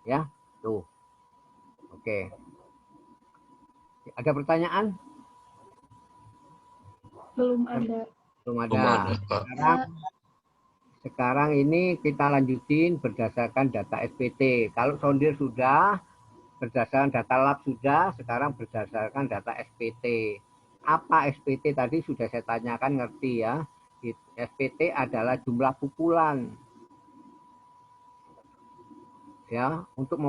Ya, tuh. Oke. Ada pertanyaan? Belum ada. Belum Belum ada. ada, Pak. Sekarang ini kita lanjutin berdasarkan data SPT. Kalau sondir sudah, berdasarkan data lab sudah, sekarang berdasarkan data SPT. Apa SPT tadi sudah saya tanyakan, ngerti ya? SPT adalah jumlah pukulan. Ya, untuk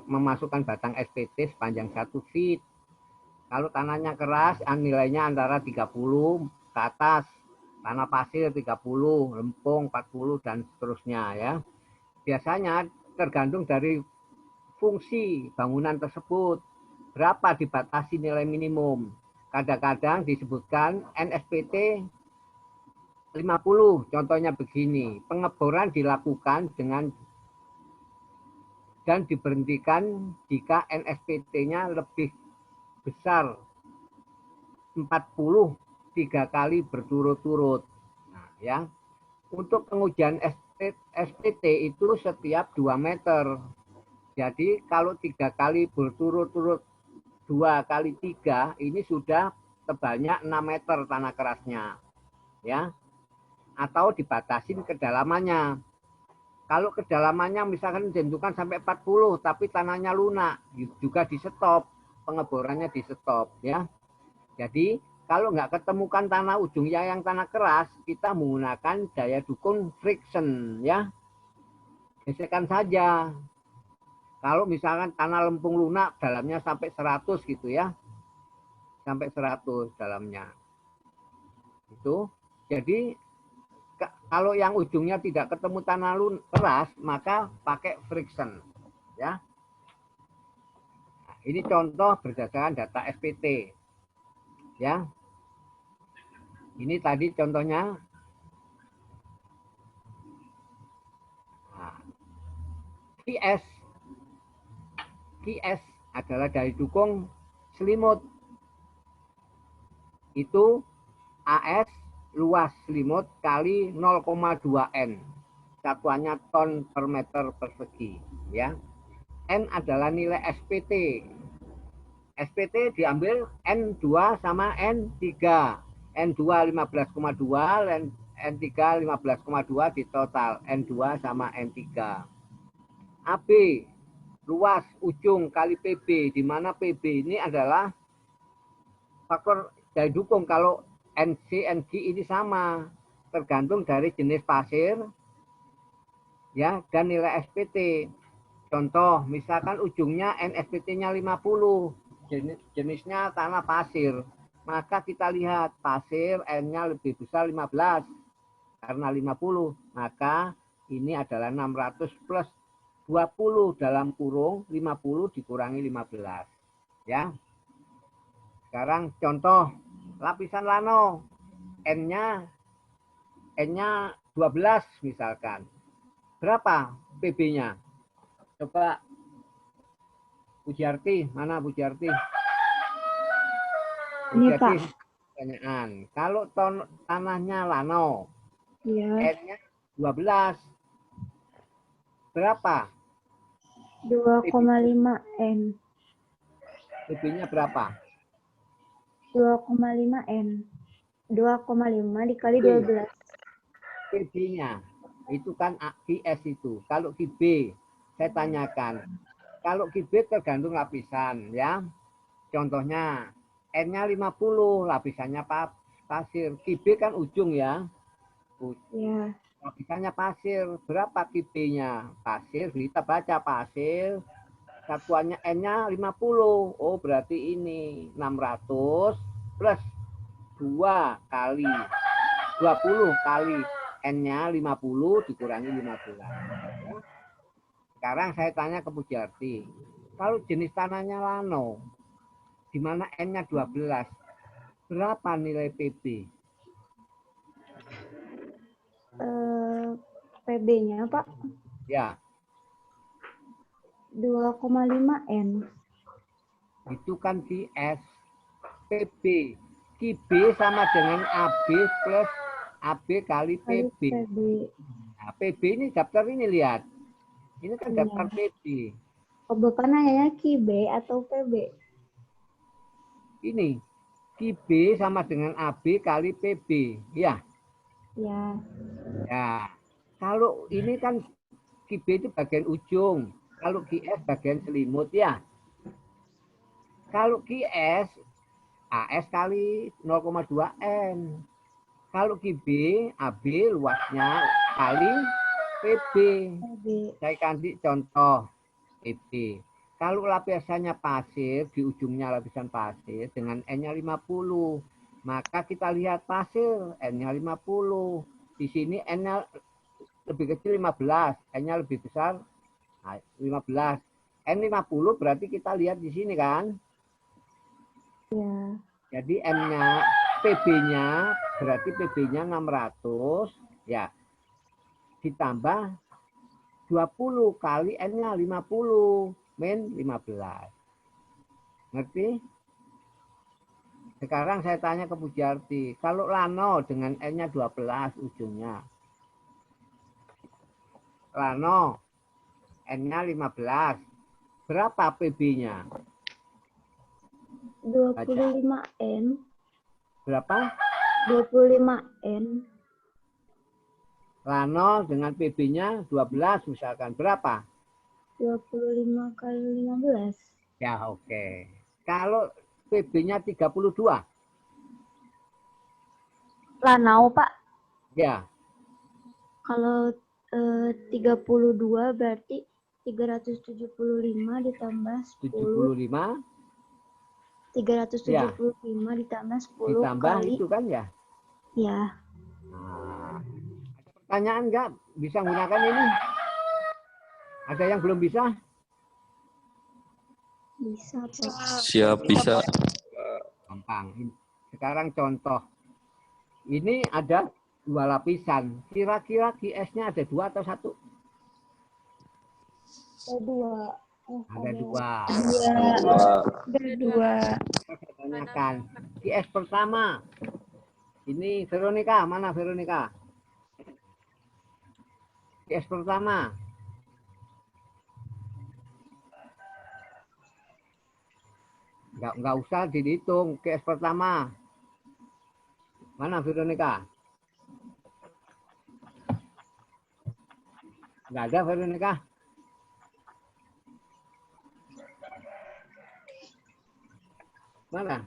memasukkan batang SPT sepanjang 1 feet. Kalau tanahnya keras, nilainya antara 30 ke atas. Tanah pasir 30, lempung 40, dan seterusnya ya. Biasanya tergantung dari fungsi bangunan tersebut. Berapa dibatasi nilai minimum. Kadang-kadang disebutkan NSPT 50. Contohnya begini, pengeboran dilakukan dengan dan diberhentikan jika NSPT-nya lebih besar 43 kali berturut-turut. Nah, ya. Untuk pengujian SPT itu setiap 2 meter. Jadi kalau 3 kali berturut-turut 2 kali 3 ini sudah tebalnya 6 meter tanah kerasnya. Ya. Atau dibatasin kedalamannya. Kalau kedalamannya misalkan ditentukan sampai 40 tapi tanahnya lunak, juga di stop, pengeborannya di stop ya. Jadi kalau nggak ketemukan tanah ujungnya yang tanah keras, kita menggunakan daya dukung friction ya. Gesekan saja. Kalau misalkan tanah lempung lunak dalamnya sampai 100 gitu ya. Sampai 100 dalamnya. Itu. Jadi kalau yang ujungnya tidak ketemu tanah keras, maka pakai friction ya. Nah, ini contoh berdasarkan data SPT ya. Ini tadi contohnya. Nah, QS adalah daya dukung selimut. Itu AS luas selimut kali 0,2 N. Satuannya ton per meter persegi ya. N adalah nilai SPT. SPT diambil N2 sama N3. N2 15,2, N3 15,2 di total. N2 sama N3. AB luas ujung kali PB, di mana PB ini adalah faktor daya dukung. Kalau NC, NG ini sama, tergantung dari jenis pasir ya dan nilai SPT. Contoh, misalkan ujungnya NSPT-nya 50, jenisnya tanah pasir. Maka kita lihat pasir N-nya lebih besar 15 karena 50. Maka ini adalah 600 plus 20 dalam kurung 50 dikurangi 15. Ya. Sekarang contoh lapisan lano. N-nya 12 misalkan. Berapa PB-nya? Coba Pujiarti, mana Pujiarti? Ini Pak. Pertanyaan. Kalau tanahnya lano, Iya. N-nya 12. Berapa? 2,5 N. PB-nya berapa? 2,5 N. 2,5 dikali 12. PB-nya. Itu kan QS itu. Kalau QB, saya tanyakan. Kalau QB tergantung lapisan ya. Contohnya N-nya 50, lapisannya pasir. QB kan ujung ya. Ya. Lapisannya pasir. Berapa QB-nya? Pasir, kita baca pasir. Satuannya N-nya 50. Oh, berarti ini 600 plus 2 kali 20 kali N-nya 50 dikurangi 15. Sekarang saya tanya ke Pujiarti. Kalau jenis tanahnya lano, di mana N-nya 12, berapa nilai PB? PB-nya Pak? Ya. 2,5 N. Itu kan QS. PB. QB sama dengan AB plus AB kali PB. Nah, PB ini daftar ini lihat. Ini kan daftar PB. Oh, Bapak nanya QB atau PB? Ini QB sama dengan AB kali PB. Ya. Ya. Ya. Kalau ini kan QB itu bagian ujung. Kalau QS bagian selimut ya. Kalau QS AS kali 0,2 N. Kalau QB AB luasnya kali PB. PB. Saya kasih contoh PB. Kalau lapisannya pasir, di ujungnya lapisan pasir dengan N-nya 50, maka kita lihat pasir N-nya 50. Di sini N-nya lebih kecil 15, N-nya lebih besar 15. N50 berarti kita lihat di sini kan. Ya. Jadi M-nya, PB-nya berarti PB-nya 600 ya. Ditambah 20 kali N-nya 50 min 15. Ngerti? Sekarang saya tanya ke Pujarti, kalau Lano dengan N-nya 12 ujungnya. Lano N-nya 15. Berapa PB-nya? 25 N. Berapa? 25 N. Lano dengan PB-nya 12 misalkan. Berapa? 25 kali 15. Ya, oke. Kalau PB-nya 32? Lanau, Pak. Ya. Kalau 32 berarti 375 ditambah 10. 75. 375 ditambah 10 Ditambah kali. itu kan ya? Ya. Nah, ada pertanyaan nggak? Bisa menggunakan ini? Ada yang belum bisa? Bisa, Pak. Siap, bisa. Gampang. Sekarang contoh. Ini ada 2 lapisan. Kira-kira QS-nya ada 2 atau 1? Ada 2. Ada 2. Ada 2. Saya tanyakan. QS pertama. Ini Veronica. Mana Veronica? QS pertama. Nggak usah dihitung. QS pertama. Mana Veronica? Nggak ada Veronica. Mana?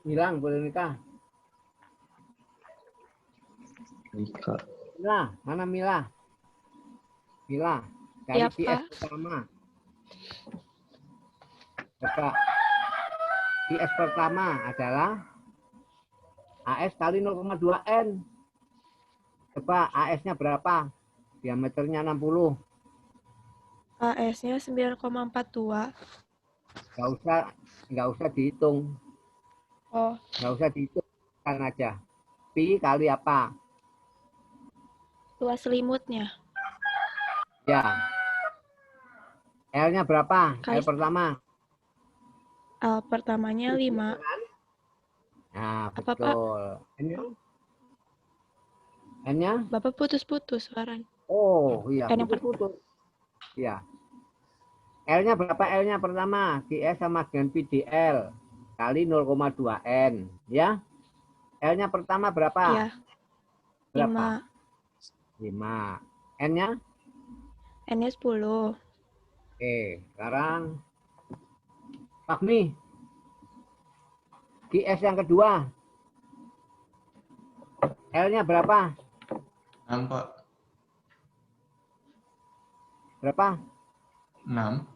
Hilang Veronica. Nika. Mila, mana Mila? Mila, cari Ya, QS Pak. pertama. Coba. QS pertama adalah AS kali 0,2 N. Coba AS-nya berapa? Diameternya 60. AS-nya 9,42. Nggak usah dihitung. Oh, Nggak usah dihitung kan aja. Pi kali apa? luas selimutnya. Ya. L-nya berapa? Kali L pertama. pertamanya 5. Nah, Apa, Pak? betul. N-nya? Bapak putus-putus suaranya. Oh, iya. N yang Putus-putus. Iya. L-nya berapa L-nya pertama? QS sama dengan PDL kali 0,2 N. Ya. L-nya pertama berapa? Iya, Berapa? 5. 5. N-nya? N-nya 10. Oke, sekarang Fahmi. QS yang kedua. L-nya berapa? 6, Pak. Berapa? 6.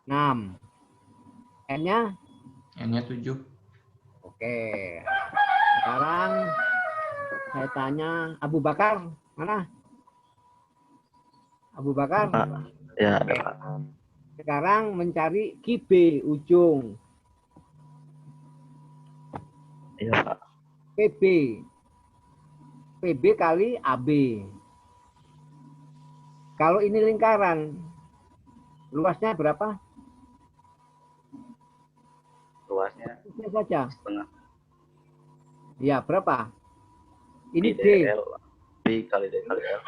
6. N-nya? N-nya 7. Oke. Sekarang saya tanya Abu Bakar. Mana? Abu Bakar? Ya, Oke. ada Pak. Sekarang mencari QB ujung. Iya Pak. PB. PB kali AB. Kalau ini lingkaran, luasnya berapa? Luasnya Luasnya saja. setengah. Ya, berapa? Ini D. PDL. P kali D kali L.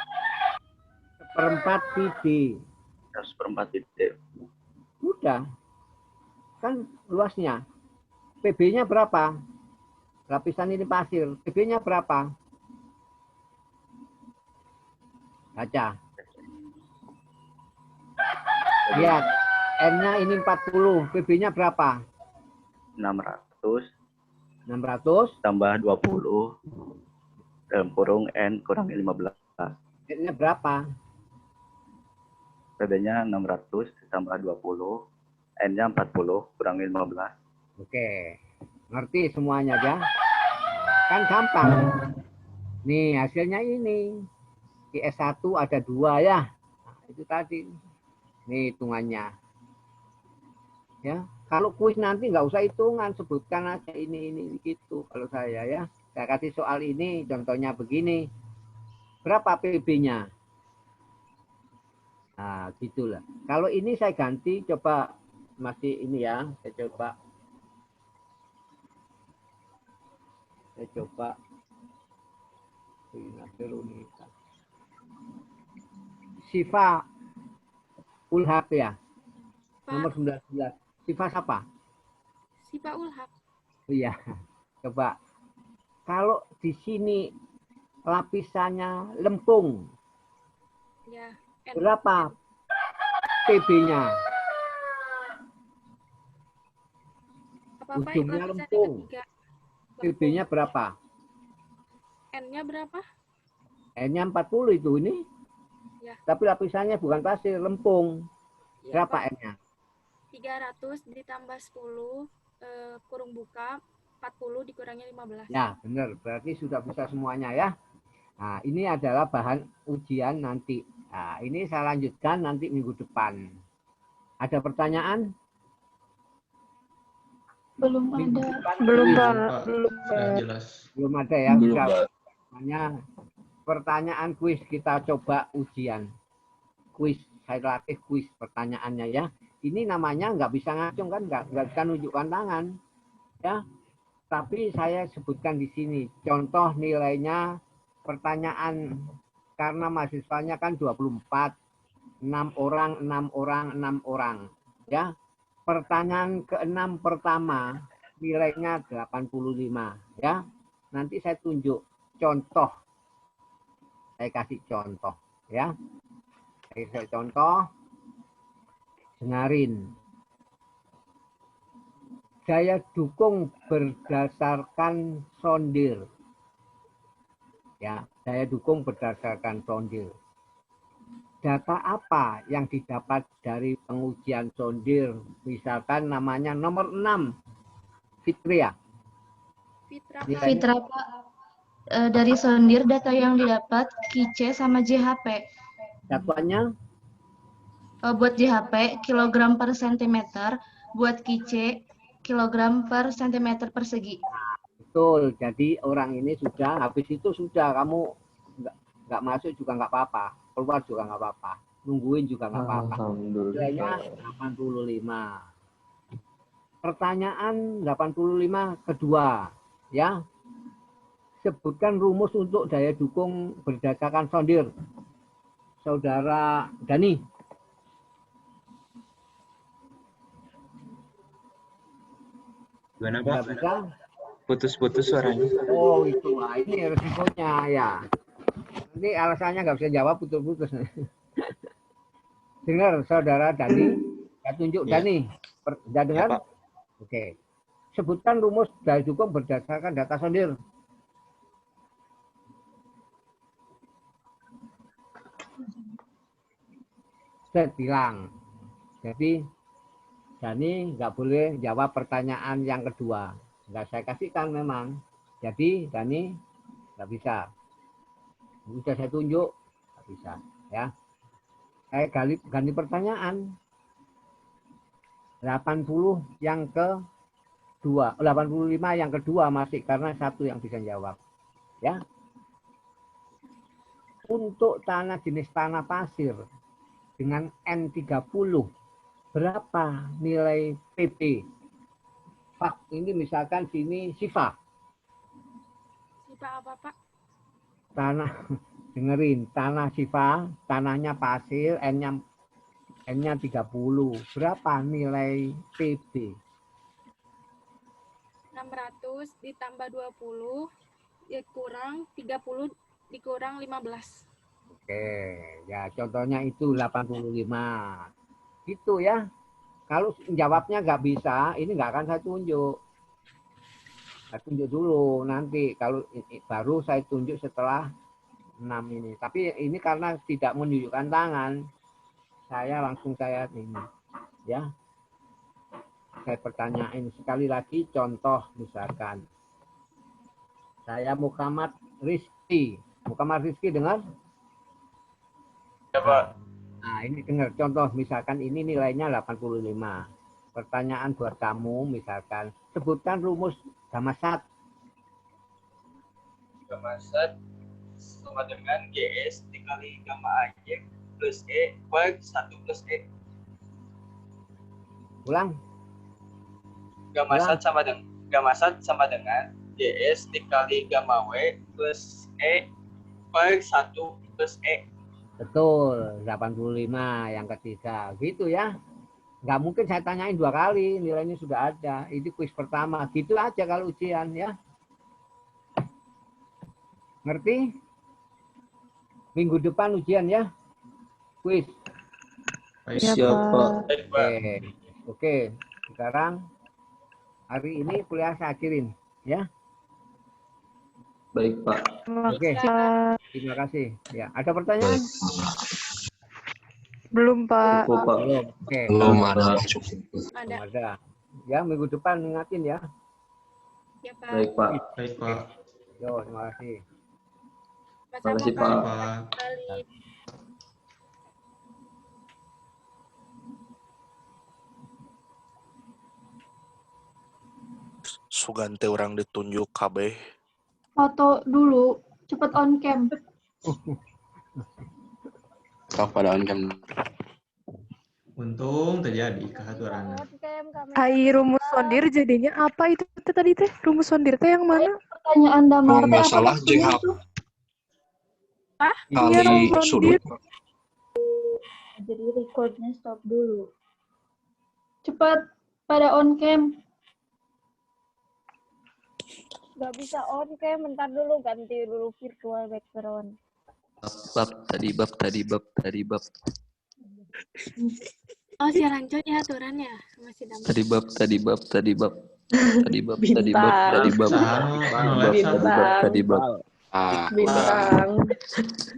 Seperempat PD. 1/4 PD. Udah. Kan luasnya. PB-nya berapa? Lapisan ini pasir. PB-nya berapa? Baca. Lihat. N-nya ini 40. PB-nya berapa? 600 600. tambah 20 dalam kurung N kurangi 15. N-nya berapa? PB-nya 600 tambah 20. N-nya 40 kurangi 15. Oke. Ngerti semuanya ya? Kan gampang. Nih hasilnya ini. IS1 ada 2 ya. Nah, itu tadi. Nih hitungannya. Ya, kalau kuis nanti nggak usah hitungan, sebutkan aja ini gitu. Kalau saya ya, saya kasih soal ini, contohnya begini. Berapa PB-nya? Nah, gitulah. Kalau ini saya ganti, coba masih ini ya, saya coba. Sifa Ulhaq ya, nomor 19. Sifa siapa? Sipa Ulhaq. Iya, coba. Kalau di sini lapisannya lempung, Ya. berapa PB-nya? Apa-apa Ujungnya lapisan lempung. ketiga. PB-nya berapa? N-nya berapa? N-nya 40 itu ini. Ya. Tapi lapisannya bukan pasir, lempung. Ya, Berapa Pak. N-nya? 300 ditambah 10 kurung buka 40 dikurangi 15. Ya, benar. Berarti sudah bisa semuanya ya. Nah, ini adalah bahan ujian nanti. Nah, ini saya lanjutkan nanti minggu depan. Ada pertanyaan? Belum Minggu ada. depan Belum, kuis. Pak. Pak. Belum, Sudah Pak. jelas. Belum ada ya. Belum, Sudah. Pak. Hanya pertanyaan kuis kita coba ujian. Kuis, saya latih kuis pertanyaannya ya. Ini namanya nggak bisa ngacung kan, nggak bisa nunjukkan tangan. Ya, tapi saya sebutkan di sini contoh nilainya pertanyaan karena mahasiswanya kan 24, 6 orang, 6 orang, 6 orang. Ya, pertanyaan ke-6 pertama nilainya 85 ya. Nanti saya tunjuk contoh. Saya kasih contoh ya. Saya contoh. Dengarin. Saya dukung berdasarkan sondir. Ya, saya dukung berdasarkan sondir. Data apa yang didapat dari pengujian sondir? Misalkan namanya nomor 6, Fitria. Fitra, Pak. Nilainya Fitra, Pak. Dari sondir data yang didapat QC sama JHP. satuannya Buat JHP kilogram per sentimeter, buat QC kilogram per sentimeter persegi. betul. Jadi orang ini sudah, habis itu sudah kamu nggak masuk juga nggak apa-apa, keluar juga nggak apa-apa, nungguin juga nggak apa-apa. Nilainya 85. Pertanyaan 85 kedua, ya. Sebutkan rumus untuk daya dukung berdasarkan sondir. Saudara Dani. Gimana, Nggak Pak? bisa? Putus-putus suaranya. Oh itu, nah, ini resikonya ya. Nanti alasannya nggak bisa jawab, putus-putus. Dengar saudara Dani, saya tunjuk Ya. Dani. Sudah dengar? Ya, Pak. Oke. Sebutkan rumus daya dukung berdasarkan data sondir. Saya bilang. Jadi Dani nggak boleh jawab pertanyaan yang kedua. Nggak saya kasihkan memang. Jadi Dani nggak bisa. Sudah saya tunjuk, nggak bisa. Ya. Saya ganti pertanyaan. 80 yang kedua, 85 yang kedua masih karena satu yang bisa jawab. Ya. Untuk tanah jenis tanah pasir dengan N30 berapa nilai PP? Pak, ini misalkan sini Sifa. Sipa apa, Pak? Tanah dengerin, tanah Sifa, tanahnya pasir, N-nya N-nya 30. Berapa nilai PB? 600 ditambah 20 dikurang 30 dikurang 15. Oke, ya contohnya itu 85. Gitu ya. Kalau jawabnya nggak bisa, ini nggak akan saya tunjuk. Saya tunjuk dulu nanti. Kalau baru saya tunjuk setelah 6 ini. Tapi ini karena tidak menunjukkan tangan, saya langsung ini. Ya. Saya pertanyain sekali lagi contoh misalkan. Saya Muhammad Rizky. Muhammad Rizky dengar? Ya, Pak. Nah, ini dengar contoh misalkan ini nilainya 85. Pertanyaan buat kamu misalkan sebutkan rumus gamma sat. Gamma sat sama dengan GS dikali gamma AY plus E per 1 plus E. Ulang. Gamma sat sama dengan GS dikali gamma W plus E per 1 plus E. Betul, 85 yang ketiga. Gitu ya. Nggak mungkin saya tanyain 2 kali, nilainya sudah ada. Ini kuis pertama. Gitu aja kalau ujian ya. Ngerti? Minggu depan ujian ya. Kuis. Siap, Pak. Oke. Sekarang hari ini kuliah saya akhirin ya. Baik, Pak. Oke. Terima kasih. Ya, ada pertanyaan? Belum, Pak. Cukup, Pak. Belum. Oke. Belum ada. Ada. Ada. Ya, minggu depan ingatin ya. Ya, Pak. Baik, Pak. Baik, Pak. Yo, terima kasih. Terima kasih, Sama-sama, Pak. Pak. Balik. Sugante orang ditunjuk KB. Foto dulu, cepet on cam. Sok pada on cam. Untung terjadi kehaturan. AI rumus sondir jadinya apa itu tadi teh? Rumus sondir teh yang mana? Pertanyaan damar Kalau nggak salah JH Iya, kali rumus sudut. sondir. Jadi recordnya stop dulu. Cepat, pada on cam. Gak bisa on cam, bentar dulu ganti dulu virtual background. Bab. Oh, si Ranco ya aturannya masih dalam. Tadi bab.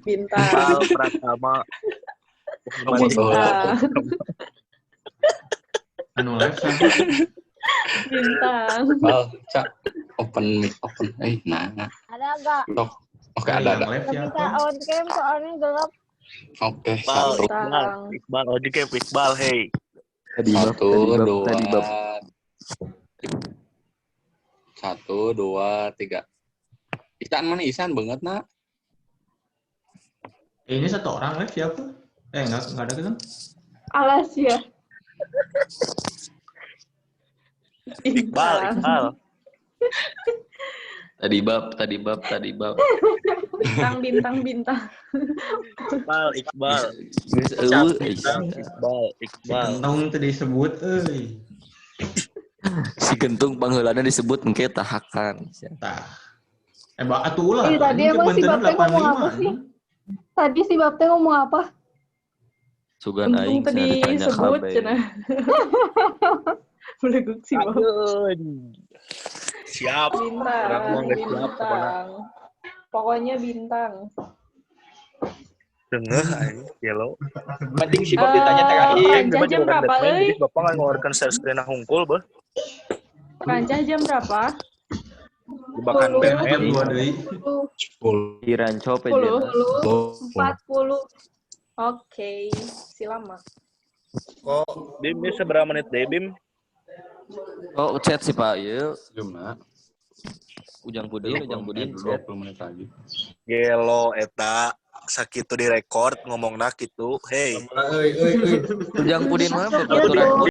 Bintang Pratama Anu live sah. Bintang. Cak. Open. Nah. Ada gak? Oke, ada. Live Gak ya. bisa on cam soalnya gelap. Oke, Iqbal Oji Camp Iqbal, hey. 1, 2, 3. Isan mana Isan banget nak? Ini satu orang live siapa? Enggak ada kan? Alas ya. Iqbal. Tadi bab. Bintang. Iqbal. Gentong itu disebut, Si gentung pangheulana disebut engke tahakan. Tah. Atuh ulah. Tadi emang si Bapte ngomong apa sih? Tadi si Bapte ngomong apa? Sugan aing Gentung tadi ditanya disebut KB. cenah. Beleguk si Bapte. Siap. Bintang. Pokoknya bintang. Dengar aing yellow. Penting si Bob ditanya terakhir. Rancah jam berapa, euy? Bapak nggak ngeluarkan share screen hungkul, beuh. Rancah jam berapa? Jebakan BM. 2 deui. 10. Di Ranco 10, PJNA. 40. Oke, silama. Kok Bim ini seberapa menit deh, Bim? Oh, chat sih Pak, ieu. Gimana? Ujang Pudin. 20 menit lagi. Gelo eta sakitu direkord ngomongna kitu. Hey. Ujang Pudin mah babaturan